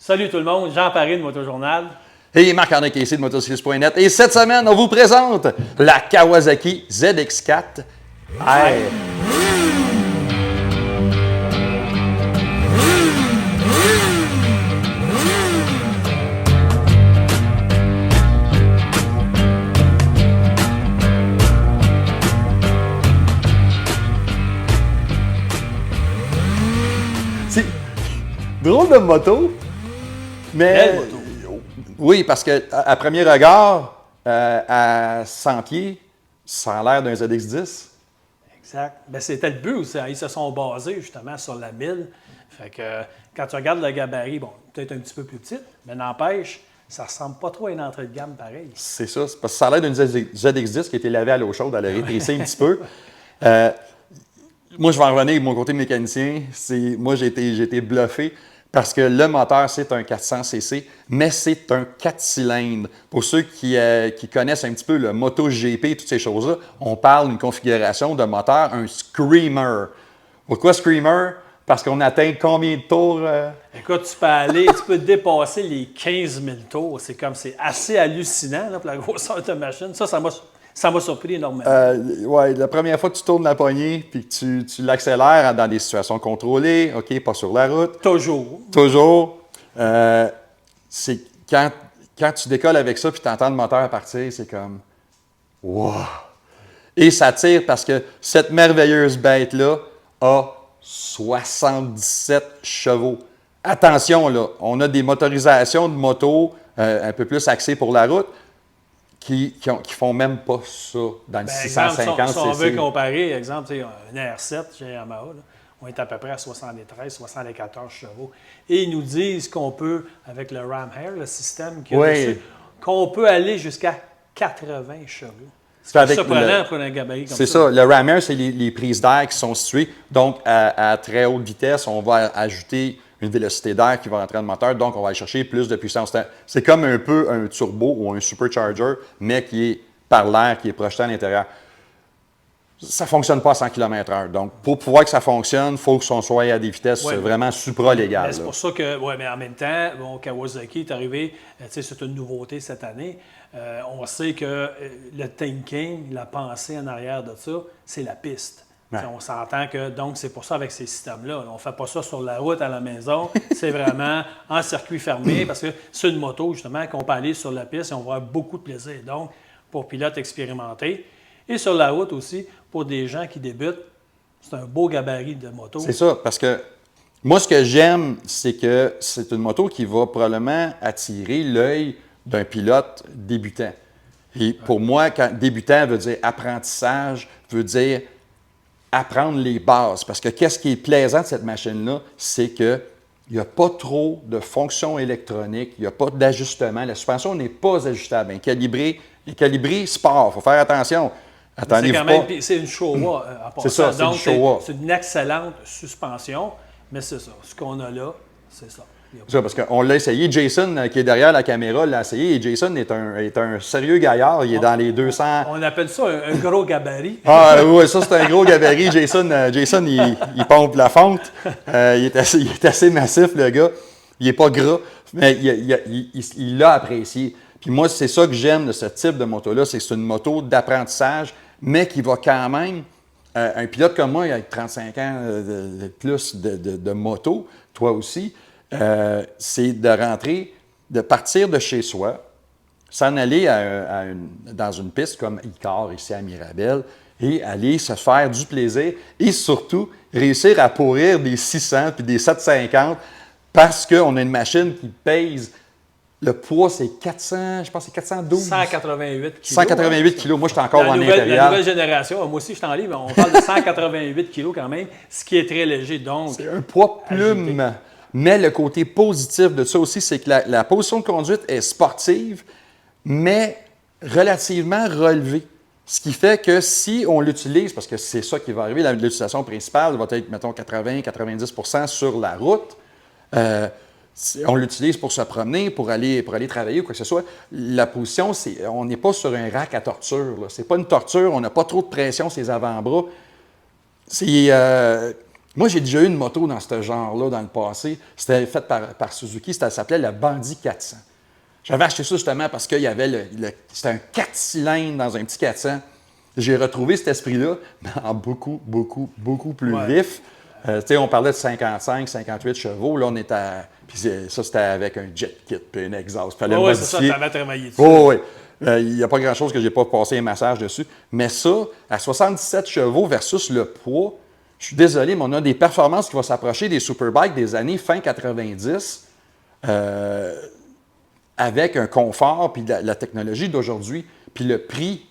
Salut tout le monde, Jean Paré de Motojournal. Et Marc-André Cayce de Motocycliste.net. Et cette semaine, on vous présente la Kawasaki ZX4 R. C'est drôle de moto, mais... Belle moto. Oui, parce qu'à premier regard, à 100 pieds, ça a l'air d'un ZX10. Exact. Ben, c'était le but aussi. Ils se sont basés justement sur la 1000. Fait que quand tu regardes le gabarit, bon, peut-être un petit peu plus petit, mais n'empêche, ça ressemble pas trop à une entrée de gamme pareille. C'est ça. C'est parce que ça a l'air d'une ZX10 qui a été lavée à l'eau chaude, elle a rétréci un petit peu. Moi, je vais en revenir de mon côté mécanicien. Moi, j'ai été bluffé parce que le moteur, c'est un 400cc, mais c'est un 4 cylindres. Pour ceux qui connaissent un petit peu le MotoGP, toutes ces choses-là, on parle d'une configuration de moteur, un Screamer. Pourquoi Screamer? Parce qu'on atteint combien de tours? Écoute, tu peux dépasser les 15 000 tours. C'est assez hallucinant là, pour la grosseur de machine. Ça m'a surpris énormément. Ouais, la première fois que tu tournes la poignée puis que tu l'accélères dans des situations contrôlées, OK, pas sur la route. Toujours. Toujours. C'est quand tu décolles avec ça puis tu entends le moteur partir, c'est comme wow! Et ça tire parce que cette merveilleuse bête-là a 77 chevaux. Attention, là, on a des motorisations de motos un peu plus axées pour la route qui font même pas ça dans le 650 si on veut cc. comparer, exemple, un R7 chez Yamaha, là, on est à peu près à 73, 74 chevaux. Et ils nous disent qu'on peut, avec le Ram Air, le système qu'il y a dessus, qu'on peut aller jusqu'à 80 chevaux. C'est surprenant pour un gabarit comme ça. C'est ça. Le Ram Air, c'est les prises d'air qui sont situées. Donc, à très haute vitesse, on va ajouter une vélocité d'air qui va rentrer dans le moteur, donc on va aller chercher plus de puissance. C'est comme un peu un turbo ou un supercharger, mais qui est par l'air, qui est projeté à l'intérieur. Ça ne fonctionne pas à 100 km/h. Donc, pour pouvoir que ça fonctionne, il faut que ça soit à des vitesses vraiment supra-légales. C'est pour ça que, mais en même temps, bon, Kawasaki est arrivé, c'est une nouveauté cette année. On sait que le thinking, la pensée en arrière de ça, c'est la piste. Ouais. On s'entend que, donc, c'est pour ça avec ces systèmes-là. On ne fait pas ça sur la route à la maison. C'est vraiment en circuit fermé parce que c'est une moto, justement, qu'on peut aller sur la piste et on va avoir beaucoup de plaisir. Donc, pour pilotes expérimentés. Et sur la route aussi, pour des gens qui débutent, c'est un beau gabarit de moto. C'est ça, parce que moi, ce que j'aime, c'est que c'est une moto qui va probablement attirer l'œil d'un pilote débutant. Et pour moi, débutant veut dire apprentissage, veut dire apprendre les bases. Parce que qu'est-ce qui est plaisant de cette machine-là, c'est qu'il n'y a pas trop de fonctions électroniques, il n'y a pas d'ajustement. La suspension n'est pas ajustable. Elle est calibrée sport, il faut faire attention. C'est une Showa à part ça. C'est ça, donc, c'est une Showa. C'est une excellente suspension, mais c'est ça. Ce qu'on a là, c'est ça. C'est ça, parce qu'on l'a essayé. Jason, qui est derrière la caméra, l'a essayé. Et Jason est un sérieux gaillard. Il est dans les 200... On appelle ça un gros gabarit. Ah oui, ça, c'est un gros gabarit. Jason il pompe la fonte. Il est assez massif, le gars. Il n'est pas gras, mais il l'a apprécié. Puis moi, c'est ça que j'aime de ce type de moto-là. C'est une moto d'apprentissage, mais qui va quand même... un pilote comme moi, avec 35 ans de plus de moto, toi aussi... c'est de partir de chez soi, s'en aller dans une piste comme Icar, ici à Mirabel, et aller se faire du plaisir et surtout réussir à pourrir des 600 puis des 750 parce qu'on a une machine qui pèse. Le poids, c'est 400, je pense que c'est 412. 188 kg. 188 kg. Moi, je suis encore en intérieur. La nouvelle génération, moi aussi, je t'en livre, on parle de 188 kg quand même, ce qui est très léger. Donc, c'est un poids plume. Ajouté. Mais le côté positif de ça aussi, c'est que la position de conduite est sportive, mais relativement relevée. Ce qui fait que si on l'utilise, parce que c'est ça qui va arriver, l'utilisation principale va être, mettons, 80-90% sur la route, on l'utilise pour se promener, pour aller travailler ou quoi que ce soit. La position, on n'est pas sur un rack à torture. Ce n'est pas une torture, on n'a pas trop de pression sur les avant-bras. Moi, j'ai déjà eu une moto dans ce genre-là dans le passé. C'était fait par Suzuki. Ça s'appelait la Bandit 400. J'avais acheté ça justement parce qu'il y avait c'était un 4 cylindres dans un petit 400. J'ai retrouvé cet esprit-là, mais en beaucoup, beaucoup, beaucoup plus vif. On parlait de 55, 58 chevaux. Là, on était à... Puis ça, c'était avec un jet kit puis un exhaust. Oui, c'est ça, tu avais travaillé dessus. Oh, oui. Il n'y a pas grand-chose que je n'ai pas passé un massage dessus. Mais ça, à 77 chevaux versus le poids, je suis désolé, mais on a des performances qui vont s'approcher des superbikes des années fin 90. Avec un confort, puis la technologie d'aujourd'hui, puis le prix.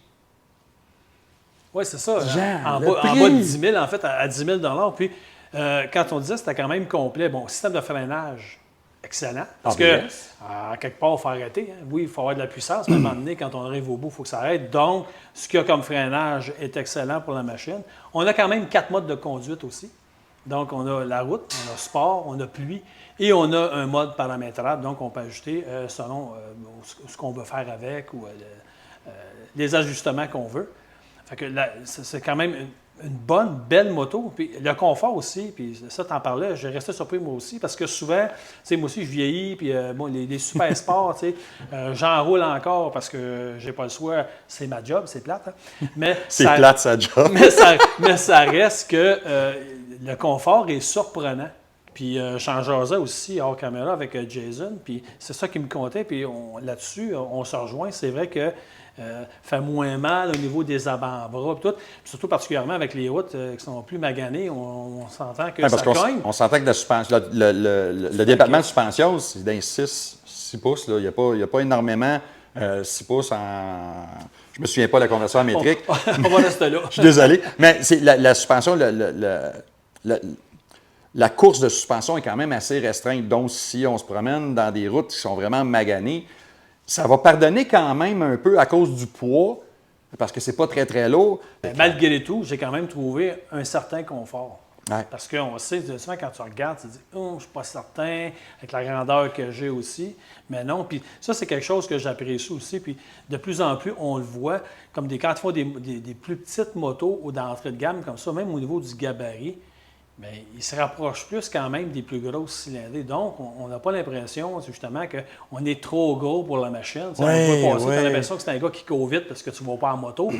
Oui, c'est ça. Genre, en bas de 10 000, en fait, à 10 000 Puis, quand on disait, c'était quand même complet. Bon, système de freinage, excellent. Parce que, quelque part, il faut arrêter. Hein. Oui, il faut avoir de la puissance, mais à un moment donné, quand on arrive au bout, il faut que ça arrête. Donc, ce qu'il y a comme freinage est excellent pour la machine. On a quand même 4 modes de conduite aussi. Donc, on a la route, on a sport, on a pluie et on a un mode paramétrable. Donc, on peut ajouter selon ce qu'on veut faire avec ou les ajustements qu'on veut. Fait que c'est quand même une bonne, belle moto. Puis le confort aussi, puis ça, t'en parlais, j'ai resté surpris moi aussi, parce que souvent, tu sais, moi aussi, je vieillis, puis les super sports, tu sais, j'en roule encore parce que j'ai pas le choix, c'est ma job, c'est plate, hein? Mais c'est plate, sa job. mais ça reste que le confort est surprenant. Puis j'en jasais aussi hors caméra avec Jason, puis c'est ça qui me comptait, puis là-dessus, on se rejoint. C'est vrai que fait moins mal au niveau des avant-bras, puis tout. Puis surtout particulièrement avec les routes qui sont plus maganées, on s'entend que ça cogne. On s'entend que la suspension, le débattement de suspension, c'est d'un 6 pouces. Là. Il n'y a pas énormément 6 pouces en... Je me souviens pas de la conversion en métrique. On va rester là. Je suis désolé. Mais c'est la suspension, la course de suspension est quand même assez restreinte. Donc, si on se promène dans des routes qui sont vraiment maganées, ça va pardonner quand même un peu à cause du poids, parce que c'est pas très, très lourd. Malgré tout, j'ai quand même trouvé un certain confort. Ouais. Parce qu'on sait, souvent, quand tu regardes, tu te dis « Oh, je ne suis pas certain, avec la grandeur que j'ai aussi. » Mais non, puis ça, c'est quelque chose que j'apprécie aussi. Puis de plus en plus, on le voit, comme quand ils font des plus petites motos ou d'entrée de gamme comme ça, même au niveau du gabarit, bien, ils se rapprochent plus quand même des plus grosses cylindrées. Donc, on n'a pas l'impression, justement, qu'on est trop gros pour la machine. On peut passer, tu as l'impression que c'est un gars qui court vite parce que tu ne vas pas en moto.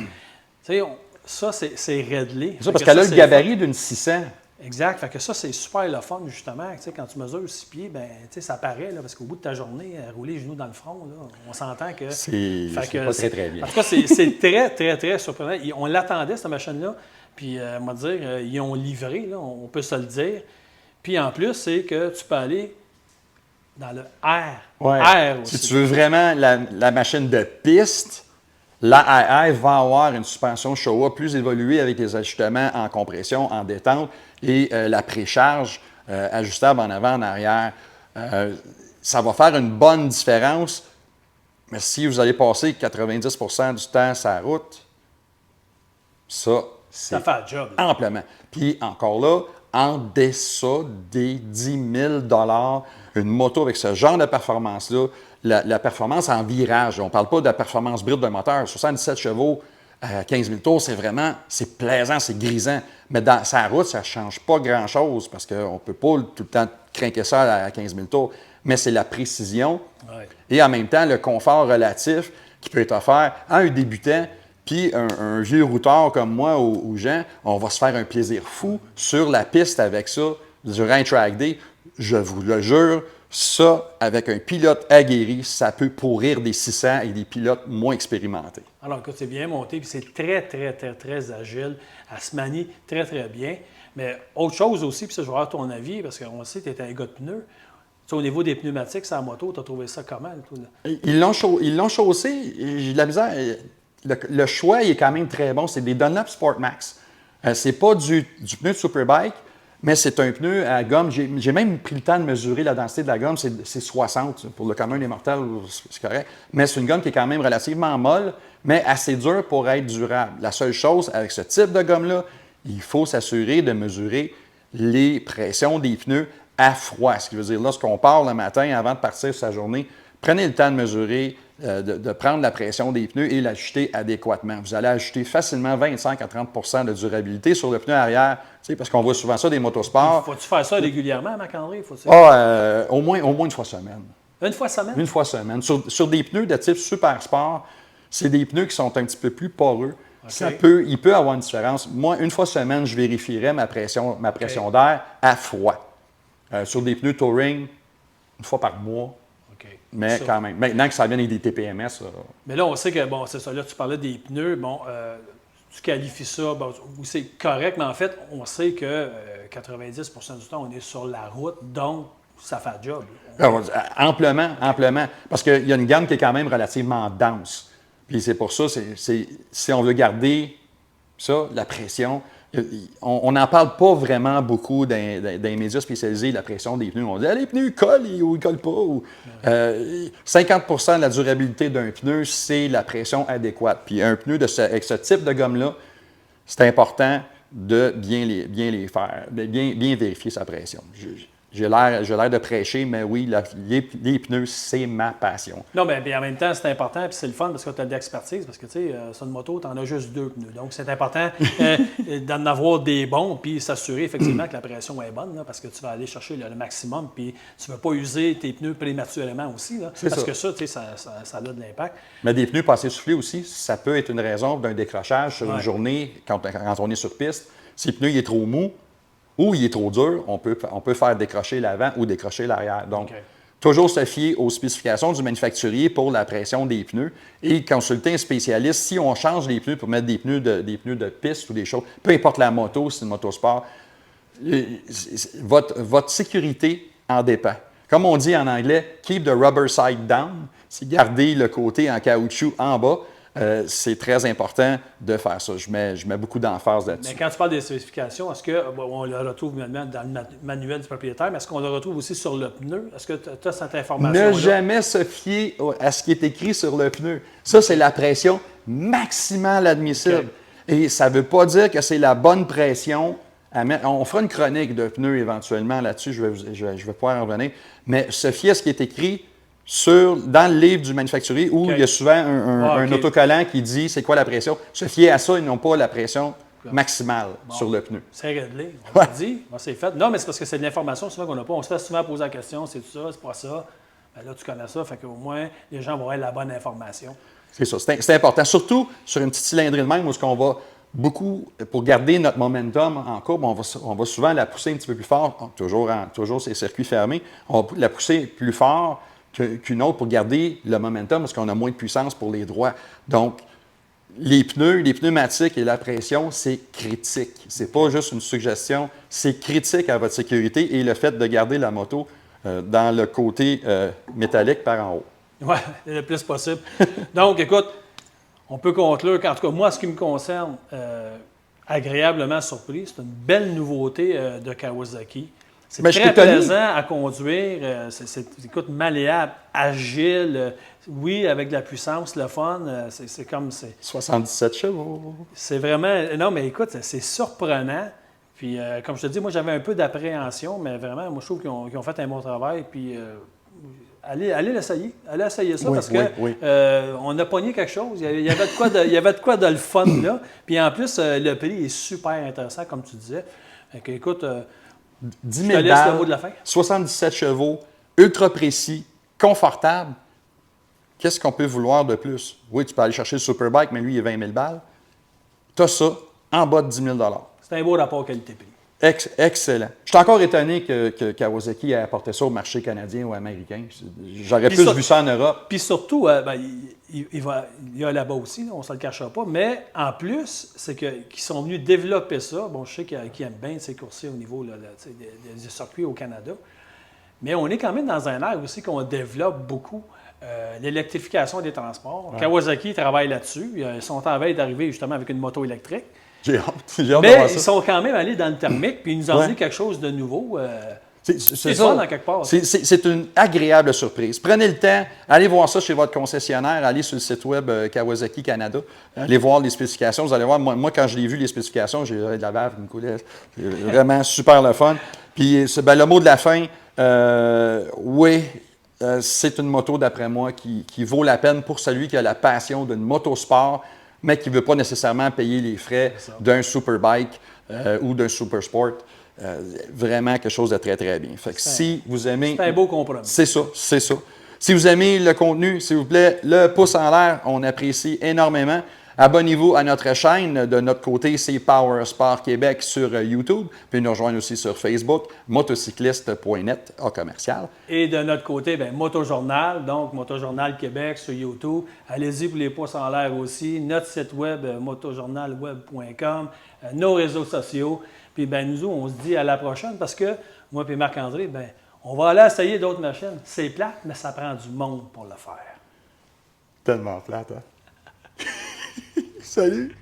Ça, c'est réglé. C'est ça, parce qu'elle a le gabarit d'une 600. Exact. Fait que ça, c'est super le fun, justement. Quand tu mesures 6 pieds, ben, ça paraît, là, parce qu'au bout de ta journée, rouler les genoux dans le front, là, on s'entend que... C'est pas très, très bien. En tout cas, c'est très, très, très surprenant. On l'attendait, cette machine-là. Puis, on va dire, ils ont livré, là, on peut se le dire. Puis, en plus, c'est que tu peux aller dans le R. Ouais. R aussi. Si tu veux vraiment la machine de piste, la II va avoir une suspension Showa plus évoluée avec les ajustements en compression, en détente et la précharge ajustable en avant, en arrière. Ça va faire une bonne différence, mais si vous allez passer 90% du temps sur la route, ça fait le job. Amplement. Puis encore là, en deçà des 10 000 $, une moto avec ce genre de performance-là, la performance en virage, on ne parle pas de la performance brute d'un moteur, 77 chevaux à 15 000 tours, c'est plaisant, c'est grisant. Mais dans sa route, ça ne change pas grand-chose parce qu'on ne peut pas tout le temps craquer ça à 15 000 tours. Mais c'est la précision et en même temps le confort relatif qui peut être offert à un débutant. Puis un vieux routard comme moi ou Jean, on va se faire un plaisir fou sur la piste avec ça durant un track day. Je vous le jure, ça, avec un pilote aguerri, ça peut pourrir des 600 et des pilotes moins expérimentés. Alors, écoute, c'est bien monté, puis c'est très, très, très, très agile. Elle se manie très, très bien. Mais autre chose aussi, puis ça, je veux avoir ton avis, parce qu'on sait que tu es un gars de pneus. Tu sais, au niveau des pneumatiques, sur la moto, tu as trouvé ça comment? Ils l'ont chaussé. J'ai de la misère. Le choix il est quand même très bon. C'est des Dunlop Sport Max. C'est pas du pneu de Superbike, mais c'est un pneu à gomme. J'ai même pris le temps de mesurer la densité de la gomme. C'est 60. Pour le commun des mortels, c'est correct. Mais c'est une gomme qui est quand même relativement molle, mais assez dure pour être durable. La seule chose, avec ce type de gomme-là, il faut s'assurer de mesurer les pressions des pneus à froid. Ce qui veut dire, lorsqu'on part le matin, avant de partir sa journée, prenez le temps de mesurer de prendre la pression des pneus et l'ajuster adéquatement. Vous allez ajuster facilement 25 à 30 de durabilité sur le pneu arrière, parce qu'on voit souvent ça des motosports. Faut-tu faire ça régulièrement, Marc-André? Au moins une fois semaine. Une fois semaine? Une fois semaine. Sur des pneus de type Super Sport, c'est des pneus qui sont un petit peu plus poreux. Okay. Il peut avoir une différence. Moi, une fois semaine, je vérifierais ma pression d'air à froid. Sur des pneus Touring, une fois par mois. Okay. Mais quand même. Maintenant que ça vient avec des TPMS. Mais là, on sait que, bon, c'est ça, là, tu parlais des pneus. Bon, tu qualifies ça, bon, c'est correct, mais en fait, on sait que 90 du temps, on est sur la route, donc ça fait le job. Amplement. Parce qu'il y a une gamme qui est quand même relativement dense. Puis c'est pour ça, si on veut garder ça, la pression, on n'en parle pas vraiment beaucoup dans les médias spécialisés, la pression des pneus. On dit les pneus collent ou ils ne collent pas. 50 de la durabilité d'un pneu, c'est la pression adéquate. Puis un pneu avec ce type de gomme-là, c'est important de bien les faire, de bien vérifier sa pression. J'ai l'air de prêcher, mais oui, les pneus, c'est ma passion. Non, mais en même temps, c'est important, puis c'est le fun parce que tu as de l'expertise, parce que, tu sais, sur une moto, tu en as juste 2 pneus. Donc, c'est important d'en avoir des bons, puis s'assurer effectivement que la pression est bonne, là, parce que tu vas aller chercher le maximum, puis tu ne veux pas user tes pneus prématurément aussi, là, parce que ça, tu sais, ça a de l'impact. Mais des pneus pas assez soufflés aussi, ça peut être une raison d'un décrochage sur une journée quand on est sur piste. Si le pneu il est trop mou, ou il est trop dur, on peut faire décrocher l'avant ou décrocher l'arrière. Donc, toujours se fier aux spécifications du manufacturier pour la pression des pneus et consulter un spécialiste. Si on change les pneus pour mettre des pneus de piste ou des choses, peu importe la moto, c'est une motosport, votre sécurité en dépend. Comme on dit en anglais, « keep the rubber side down », c'est garder le côté en caoutchouc en bas. C'est très important de faire ça. Je mets beaucoup d'emphase là-dessus. Mais quand tu parles des spécifications, est-ce qu'on le retrouve maintenant dans le manuel du propriétaire, mais est-ce qu'on le retrouve aussi sur le pneu? Est-ce que tu as cette information-là? Ne jamais se fier à ce qui est écrit sur le pneu. Ça, c'est la pression maximale admissible. Okay. Et ça ne veut pas dire que c'est la bonne pression à mettre. On fera une chronique de pneus éventuellement là-dessus, je vais pouvoir en revenir. Mais se fier à ce qui est écrit dans le livre du manufacturier où il y a souvent un autocollant qui dit c'est quoi la pression. Se fier à ça et non pas la pression maximale sur le pneu. C'est réglé. On le dit, c'est fait. Non, mais c'est parce que c'est de l'information souvent qu'on n'a pas. On se fait souvent poser la question, c'est tout ça, c'est pas ça. Bien, là, tu connais ça, fait qu'au moins, les gens vont avoir la bonne information. C'est ça, c'est important. Surtout sur une petite cylindrée de même où on va beaucoup, pour garder notre momentum en courbe, on va souvent la pousser un petit peu plus fort, toujours ces circuits fermés, on va la pousser plus fort qu'une autre pour garder le momentum parce qu'on a moins de puissance pour les droits. Donc, les pneumatiques et la pression, c'est critique. C'est pas juste une suggestion, c'est critique à votre sécurité et le fait de garder la moto dans le côté métallique par en haut. Oui, le plus possible. Donc, écoute, on peut conclure qu'en tout cas, moi, ce qui me concerne, agréablement surpris, c'est une belle nouveauté de Kawasaki. C'est très plaisant à conduire, écoute, malléable, agile, oui, avec de la puissance, le fun, c'est comme... 77 chevaux. C'est vraiment... Non, mais écoute, c'est surprenant. Puis, comme je te dis, moi, j'avais un peu d'appréhension, mais vraiment, moi, je trouve qu'ils ont fait un bon travail. Puis, allez l'essayer. Allez essayer ça parce on a pogné quelque chose. Il y avait de quoi de le fun, là. Puis, en plus, le prix est super intéressant, comme tu disais. Donc, écoute... 10 000 balles, le mot de la fin. 77 chevaux, ultra précis, confortable. Qu'est-ce qu'on peut vouloir de plus? Oui, tu peux aller chercher le Superbike, mais lui, il est 20 000 balles. Tu as ça en bas de 10 000 C'est un beau rapport qualité-prix. Excellent. Je suis encore étonné que Kawasaki ait apporté ça au marché canadien ou américain. J'aurais plus vu ça en Europe. Puis surtout, il y a là-bas aussi, là, on ne se le cachera pas. Mais en plus, c'est qu'ils sont venus développer ça. Bon, je sais qu'ils aiment bien ces coursiers au niveau là, des circuits au Canada. Mais on est quand même dans un air aussi qu'on développe beaucoup. L'électrification des transports. Ouais. Kawasaki travaille là-dessus. Ils sont en veille d'arriver justement avec une moto électrique. J'ai hâte de voir ça. Mais ils sont quand même allés dans le thermique, puis ils nous ont dit quelque chose de nouveau. C'est ça. Dans quelque part. C'est une agréable surprise. Prenez le temps, allez voir ça chez votre concessionnaire, allez sur le site web Kawasaki Canada, allez voir les spécifications. Vous allez voir, moi quand je l'ai vu, les spécifications, j'ai de la bave qui me coulait. C'est vraiment super le fun. Puis le mot de la fin, oui, c'est une moto, d'après moi, qui vaut la peine pour celui qui a la passion d'une motosport, mais qui ne veut pas nécessairement payer les frais d'un superbike ou d'un supersport. Vraiment quelque chose de très, très bien. Fait que si vous aimez... C'est un beau compromis. C'est ça, c'est ça. Si vous aimez le contenu, s'il vous plaît, le pouce en l'air, on apprécie énormément. Abonnez-vous à notre chaîne. De notre côté, c'est Power Sport Québec sur YouTube. Puis nous rejoindre aussi sur Facebook, motocycliste.net, en commercial. Et de notre côté, bien, Motojournal, donc Motojournal Québec sur YouTube. Allez-y pour les pouces en l'air aussi. Notre site web, motojournalweb.com, nos réseaux sociaux. Puis ben, nous, on se dit à la prochaine parce que moi et Marc-André, ben, on va aller essayer d'autres machines. C'est plate, mais ça prend du monde pour le faire. Tellement plate, hein? Salut!